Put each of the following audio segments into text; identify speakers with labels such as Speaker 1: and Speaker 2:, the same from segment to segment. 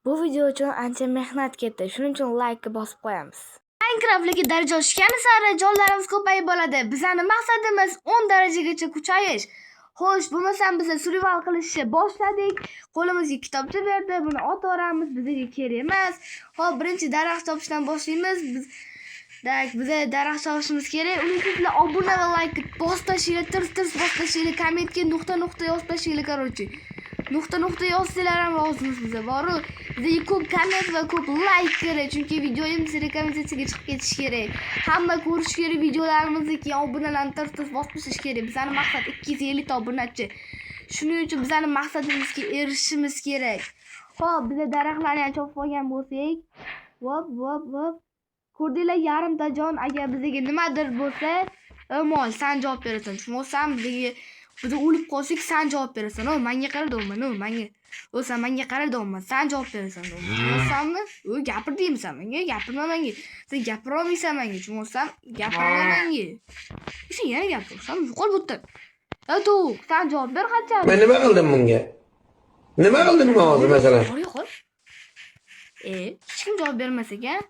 Speaker 1: Bu video uchun ancha mehnat ketdi. Shuning uchun like bosib qo'yamiz. Minecraft'dagi daraja oshgani sari jonlarimiz ko'payib boradi. Bizning maqsadimiz 10 darajagacha kuchayish. Xo'sh, bo'lmasam biz survival qilishni boshladik. Qo'limizga kitobcha berdi. Buni otaveramiz, bizga kerak emas. Xo'p, birinchi daraxt topishdan boshlaymiz. Biza daraxt olishimiz kerak. Uning uchun obuna va like bosib tashinglar, tirs bosib tashinglar, kommentga nuqta yozib tashinglar, короче. Nuqta yozsanglar ham rozimiz biza boru. Bizga ko'p komment va ko'p like kerak, chunki videomiz rekomendatsiyaga chiqib ketishi kerak. Hamma ko'rish kerak videolarimizni, keyin obunalarni tirs bosib tashlash kerak. Bizning maqsad 250 ta obunachi. Shuning uchun bizning maqsadimizga erishishimiz kerak. Xo'p, biz daraxtlarni ham chopib olgan bo'lsak, vop. Ko'rdinglar, yarimta jon. Agar bizga nimadir bo'lsa, mol sen javob berasan. Tushunmoqsan, bizga o'lib qolsak sen javob berasan. Menga qara deyman, menga. Sen menga qara deyman, sen javob berasan. Tushunmoqsanmi? Gapir deymisan menga, gapirma menga. Sen gapira olmaysan menga, tushunmoqsan? Gapirma menga. Sen yana gapirsan, yo'qol bu yerdan. To'q, sen javob ber qancha.
Speaker 2: Men nima qildim bunga? Nima qildim men hozir masalan?
Speaker 1: Yo'qol. Hech kim javob bermas ekan.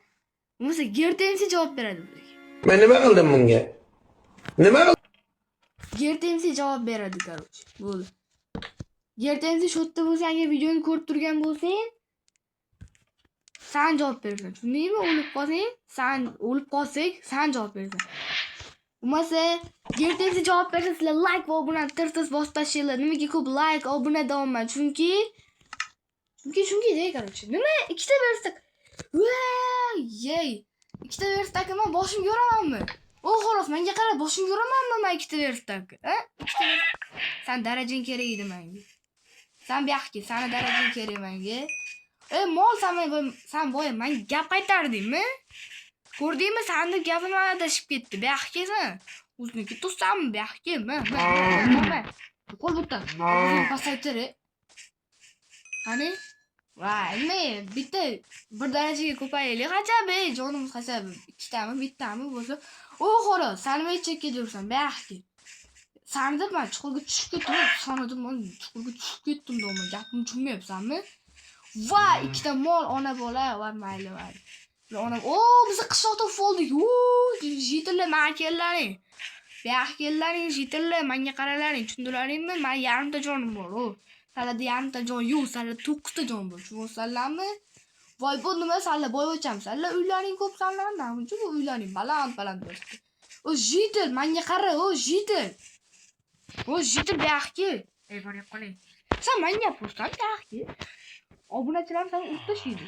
Speaker 1: Bo'lmasa Gertemsi javob beradi bizga.
Speaker 2: Men nima qildim bunga? Nima qildim?
Speaker 1: Gertemsi javob beradi, короче. Bo'ldi. Gertemsi shu yerda bo'lsa, agar videoni ko'rib turgan bo'lsang, sen javob berasan. Tushundingmi? O'lib qolsak, sen javob berasan. Bo'lmasa Gertemsi javob bersa, sizlar like va obunani tirs bosib tashinglar. Nimaga ko'p like, obuna deyapman? Chunki de, короче. Nima ikkita bersak? Yey. Ikkita versdagi men boshimga uramanmi? Xo'ros, menga qara, boshimga uramanmi men ikkita versdagi? Ikkita sen darajang kerak edi menga. Sen buyoqqa, seni darajang kerak menga. Mol sen boya menga gap qaytardingmi? Ko'rdingmi, seni gapim adashib ketdi. Buyoqqa sen. O'ziniki to'sanmi buyoqqa? Men. Qo'l butdan. Pasaytir. Qani? Bitta bir darajaga ko'payaylik. Qancha jonimiz qancha? Bittami bo'lsa. Xo'ros, sen nima chekka yursan? Buyoqqa. Seni deb men chuqurga tushib ketdim. Sandim men chuqurga tushib ketdim deyman. Gapim tushunmayapsanmi? Ikkita mol ona bola va mayli. Biz qishloqda bo'ldik. Jitirlar, makellaring. Buyoqqa kellaring, jitirlar, menga qaralaring. Tushundilaringmi? Men yarimta jonim bor. Salada yarimta jon yo'q, salada 9 ta jon bor. Tushunsanlarmi? Voy, bu nima salla boyvachamsan? Uylaring ko'p sanlardan. Chunki bu uylaring baland bo'ladi. Jitil, menga qara, jitil. Jitil buyoqqa. Bor yo'qoling. Sen menga gapirsan, buyoqqa. Obunachilar seni urib tashlaydi.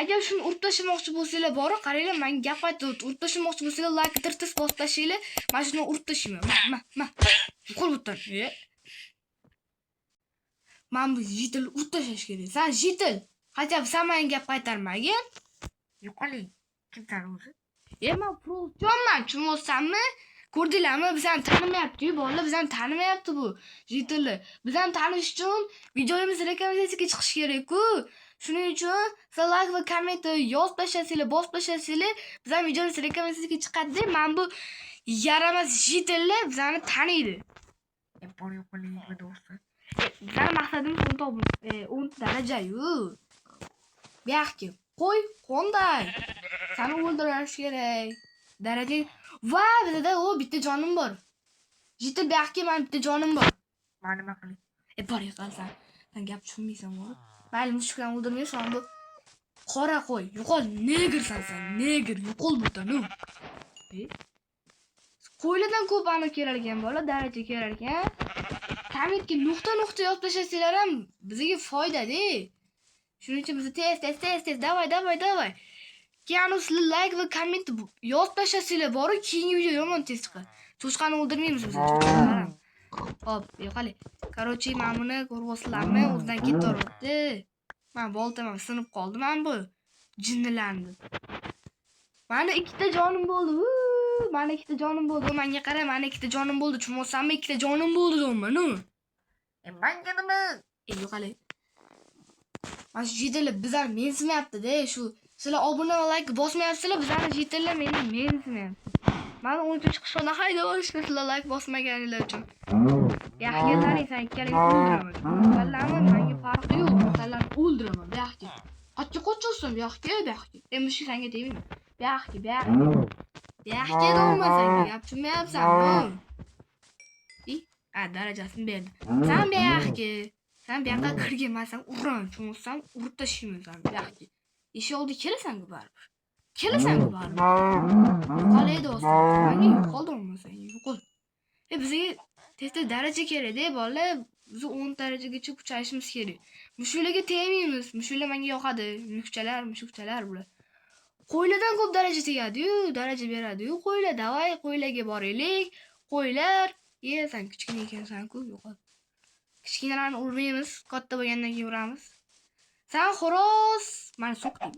Speaker 1: Agar shuni urib tashlamoqchi bo'lsanglar, bor, qaranglar, menga gap aytdi. Urib tashlamoqchi bo'lsanglar, like tirs bosib tashlaylar. Men shuni urib tashlayman. Ma. Qo'l butdan. Men bu jitil urib tashlash kerak. Sen jitil. Qachon sen menga gap qaytarmagin? Yo'qoling. Kim tan o'zi? Men profjonman, tushunmoqsanmi? Ko'rdinglarmi? Bizani tanimayapti-yu, bolalar bizani tanimayapti bu. Jitillar. Bizani tanish uchun videomiz rekomendatsiyaga chiqish kerak-ku. Shuning uchun sizlar like va komment yozib tashlasanglar, bosib tashlasanglar, bizning videomiz rekomendatsiyaga chiqadi. Men bu yaramas jitillar bizani taniydi. Bor yo'qoling do'stlar. Bizning maqsadimiz 10 daraja-yu. Buyoqqa qo'y, qonday. Seni o'ldirish kerak. Daraja bizda bitta jonim bor. Jitil buyoqqa men bitta jonim bor. Men nima qilay? Bor yo'qolsan. Sen gap tushunmaysan bor. Mayli, mushukdan o'ldirmaysan, bu qora qo'y. Yo'qol, negrsan sen, negr, yo'qol bu yerdan. Qo'ylardan ko'p aniq kelar ekan, bola, daraja kelar ekan. Kommentga nuqta yozib tashlasanglar ham bizga foyda-da. Shuning uchun biz tez, davay. Keyin sizlar like va komment yozib tashlasanglar, bor, keyingi video yomon tez chiqadi. To'shqani o'ldirmaymiz biz. Hop, yo'qali. Короче, men buni ko'rg'oslarni o'zidan ketaverdi. Men boltam sinib qoldi men bu jinnilarni. Meni ikkita jonim bo'ldi. Menga qara, menga ikkita jonim bo'ldi. Tushunmoqsanmi? Ikkita jonim bo'ldi deyman. Menga nima? Yo'qali. Mana shu jitillar bizlar mensimayapti-da, shu sizlar obuna va like bosmayapsizlar, bizlarni jitillar mensimayapti. Men 13 qishloqdan haydab olishni sizlar like bosmaganinglar uchun. Yaxshilaring, sen ikkalangizni o'ldiraman. Sizlarni menga farqi yo'q. Sizlarni o'ldiraman. Yaxshi. qochasan bu yoqqa. Mushuk senga tegmaydi. Bu yoqqa. Bu yoqqa bo'lmasang gap tushunmayapsanmi? Darajasini berdi. Sen bu yoqqa. Sen bu yoqqa kirganmasan, uraman, tushunsan, urib tashlayman sen bu yoqqa. Eshik oldi kelasan-ku baribir. Kelasan-ku baribir. Qolay do'stim. Menga yo'qoldirmasang, yo'qol. Bizga tez-tez daraja kerak-da, bolalar. Biz 10 darajagacha kuchayishimiz kerak. Mushuklarga tegmaymiz. Mushuklar menga yoqadi. Mushukchalar bular. Qo'ylardan ko'p daraja tegadi-yu, daraja beradi-yu. Qo'ylar, davay, qo'ylarga boraylik. Qo'ylar, sen kichkina ekansan-ku, yo'qol. Kichkinalarni urmaymiz, katta bo'lgandan keyin uramiz. Sen xo'roz, men so'qdim.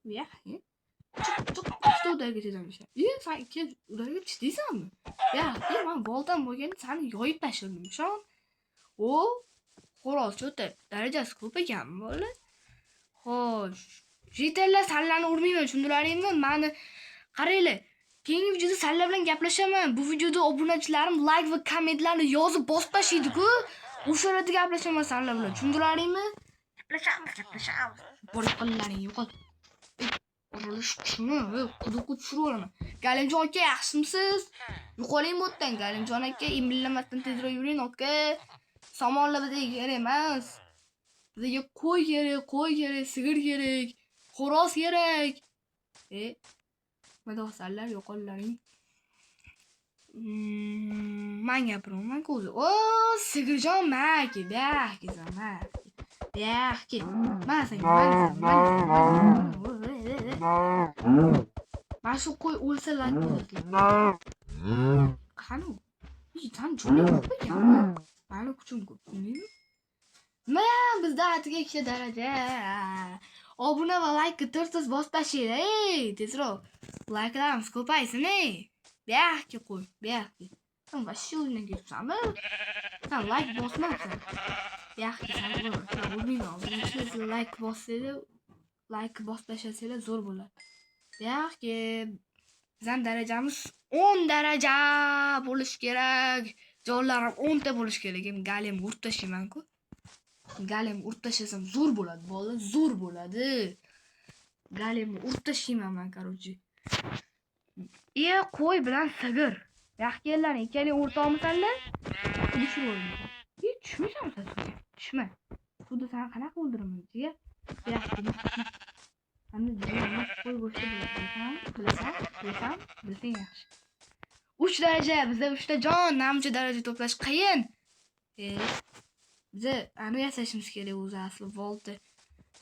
Speaker 1: Bu yoqqa. Ikkita udarga tezaman. Sen ikki udarga chiqdingsanmi? Men boltam bo'lganda seni yoyib tashladim. Shon. Xo'roz cho'ta darajasi ko'p ekanmi bolalar? Xo'sh. Jeterlar sanlarni urmayman, tushundiraringmi? Meni qaranglar. Keyingi videoda sanlar bilan gaplashaman. Bu videoda obunachilarim like va kommentlarni yozib bosib tashlaydi-ku. O'sha yerda gaplashaman sanlar bilan. Tushundiraringmi? Gaplashamiz. Borib qo'llaring yo'qol. Urilish qishmi? Quduqqa tushirib olaman. Galimjon aka, yaxshimisiz? Yo'qoling bu yerdan, Galimjon aka, imillamasdan tezroq yuring aka. Samonlar bizga kerak emas. Bizga qo'y kerak, sigir kerak, xo'roz kerak. Madosanlar yo'qollaring. Men gapiraman-ku o'zi. Sigirjon maki, Yaxki. Mana shu qo'y o'lsa lat bo'ladi. Qani? Sen jo'nay yo'qmi? Mani kuchim ko'p, bilmaymi? Bizda atiga 2 daraja. Obuna va like tirsiz bosib tashlaylik. Tezroq. Likelarimiz ko'paysin. Bu yoqqa qo'y, bu yoqqa. Sen vashshu o'yinga ketsanmi? Sen like bosmabsan. Yaxshi, sen bilmayman. Birinchi like bossanglar, like bosib tashlasanglar zo'r bo'ladi. Yaxshi. Bizning darajamiz 10 daraja bo'lish kerak. Jonlarim 10 ta bo'lish kerak. Galim urib tashlayman-ku. Galim urib tashlasam zo'r bo'ladi, bolalar, zo'r bo'ladi. Galim urib tashlayman men, короче. Qo'y bilan sigir. Yaxshilar, ikkaling o'rtoqmisanlar? Tushib o'ynadim. Tushmaysan sen suvga. Tushma. Suvda seni qanaqa o'ldiraman, jiya? Yaxshi. Endi jiya qo'y go'shti bilsang yaxshi. 3 daraja, bizda 3 ta jon, namcha daraja to'plash qiyin. Biz ani yasashimiz kerak o'zi asli volta.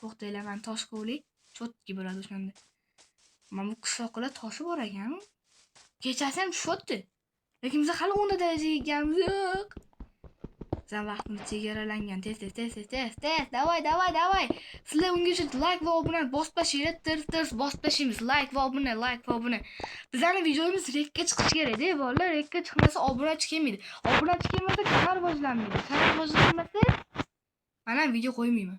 Speaker 1: To'xtanglar, men tosh qo'ylik, cho'tki bo'ladi o'shanda. Mana bu qishloqlar toshi bor ekan. Kechasi ham tushibdi. Lekin biz hali 10 darajaga yetganimiz yo'q. Sen vaqtimiz chegaralangan. Tez. Davay. Sizlar ungacha like va obuna bosib tashinglar. Tirs bosib tashlaymiz. Like va obuna. Bizning videomiz rekka chiqishi kerak-da, bolalar. Rekka chiqmasa obunachi kelmaydi. Obunachi kelmasa kanal rivojlanmaydi. Kanal rivojlanmasa mana video qo'ymayman.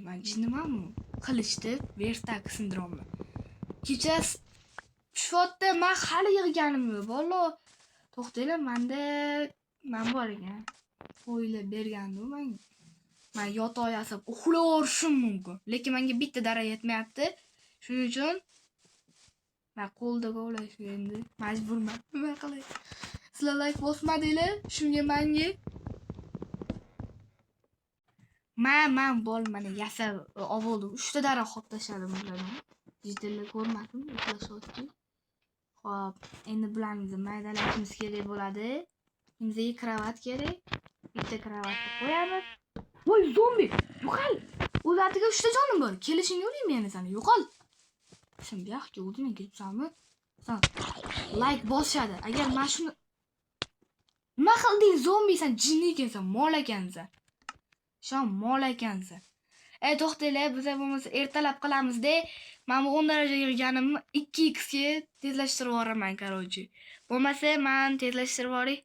Speaker 1: Men jinnimanmi? Qilishdi, verstak sindromi. Kecha tushotda men hali yig'ganim yo'q, bolalar. To'xtanglar, men bor ekan. Qo'ylar bergandim men. Men yotoq yasab uxlashim mumkin. Lekin menga bitta daraja yetmayapti. Shuning uchun men qo'lda qo'lashga endi majburman. Nima qilay? Sizlar like bosmadinglar, shunga menga men mana yasab oldim. 3 ta daraxt qolib tashladim ularni. Jiddiy ko'rmadim, uxlashyapti. Xo'p, endi bularni maydalashimiz kerak bo'ladi. Bizga kravat kerak. Bitta kravatni qo'yamiz. Voy, zombi! Yo'qol. O'z atiga 3 ta jonim bor. Kelishing yo'qmi meni seni? Yo'qol. Sen bu yoqqa o'zing ketsanmi? Sen like bosishadi. Agar men shuni nima qilding zombi, sen jinni ekansan, mol ekansan. Shon mol ekansan. To'xtanglar, biz bo'lmasa ertalab qilamiz-da. Men 10 darajaga yig'ganimni 2x ga tezlashtirib yuboraman, короче. Bo'lmasa, men tezlashtirib yuboray.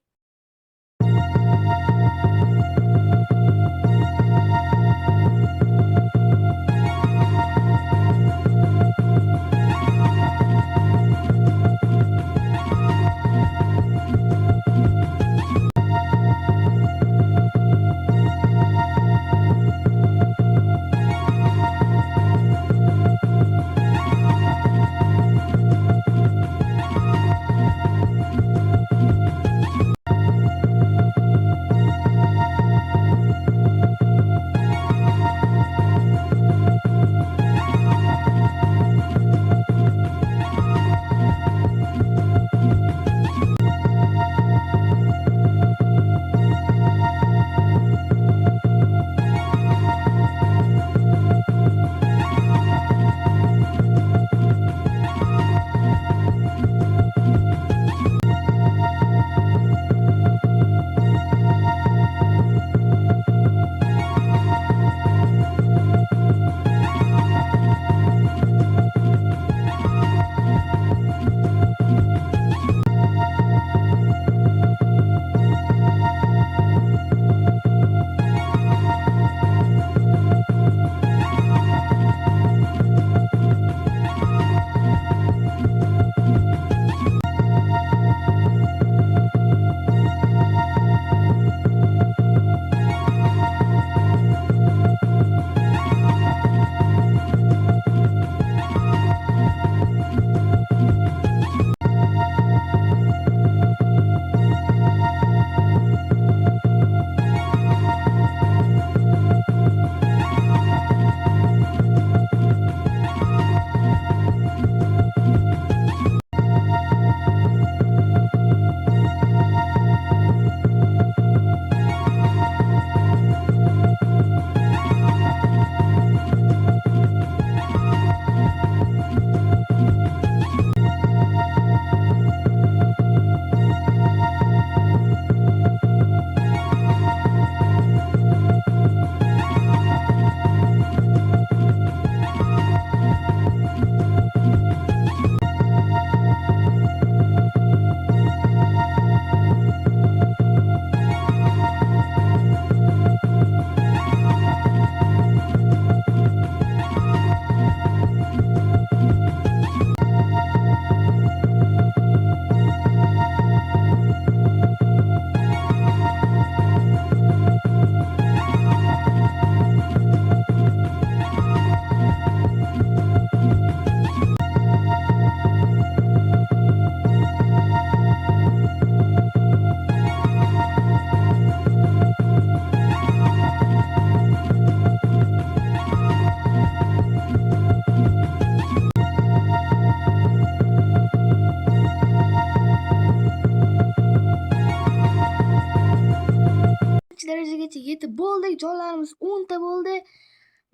Speaker 1: jonlarimiz 10 ta bo'ldi.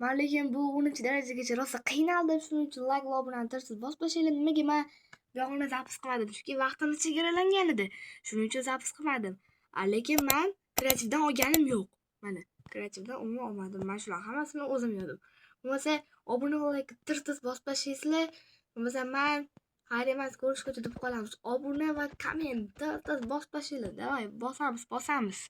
Speaker 1: Men lekin bu 10 darajagacha rosa qiynaldim. Shuning uchun like va obunani tirsiz bosib tashlaylik. Nimaga men buyog'ini zapis qilmadim? Chunki vaqtimiz chegaralangan edi. Shuning uchun zapis qilmadim. Lekin men kreativdan olganim yo'q. Mana kreativdan umuman olmadim. Men shular hammasini o'zim yozdim. Bo'lmasa obuna va like tirsiz bosib tashlaysizlar. Bo'lmasa men xayr emas ko'rishga tutib qolamiz. Obuna va komment tirsiz bosib tashlanglar. Davay, bosamiz.